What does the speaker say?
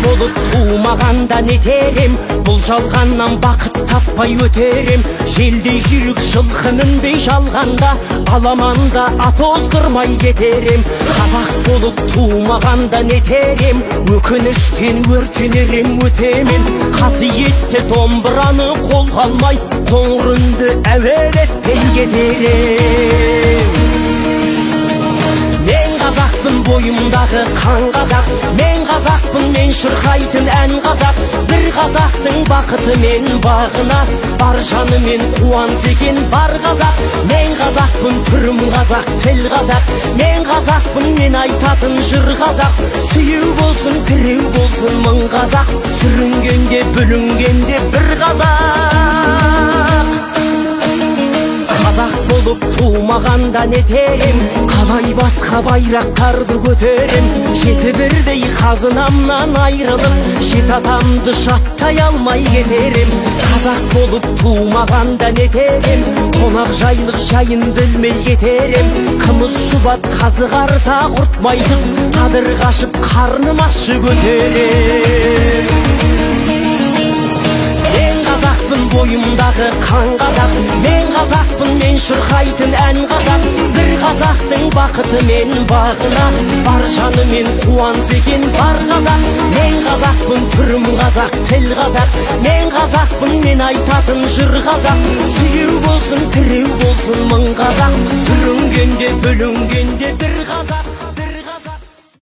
Болып туымағанда нетерем, бұл жалғаннан бақыт таппай өтерем. Желдей жүрік жылқы мінбей жалғанда, аламанда ат оздырмай кетерем. Қазақ болып туымағанда нетерем, өкініштен өртенерем өтемен. Қасиетті домбыраны қолға алмай, қоңыр үнді әуелетпен кетерем. Мен қазақпын, бойымдағы қан қазақ, мен қазақпын, мен шырқайтын ән қазақ. Бір қазақтың бақыты мен бағына, бар жанымен қуанса екен бар қазақ. Мен қазақпын, түрім қазақ, тіл қазақ, мен қазақпын, мен айтатын жыр қазақ. Сүйеу болсын, тіреу болсын мың қазақ, сүрінгенде бүлінгенде бір қазақ. Қазақ болып туымағанда нетерем, қалай басқа байрақтарды көтерем. Жеті бірдей қазынамнан айрылып, жеті атамды жаттай алмай кетерем. Қазақ болып туымағанда нетерем, қонақ жайлық жайын білмей кетерем. Қымыз шұбат қазы қарта құртмайсыз, қадыр қашып қарным ащы көтерем. Бойымдағы қан қазақ, мен қазақпын, мен шырқайтын ән қазақ. Бір қазақтың бақыты мен бағына, бар жанымен қуанса екен бар қазақ. Мен қазақпын, түрім қазақ, тіл қазақ, мен қазақпын, мен айтатын жыр қазақ. Сүйеу болсын, тіреу болсын мың қазақ, сүрінгенде бүлінген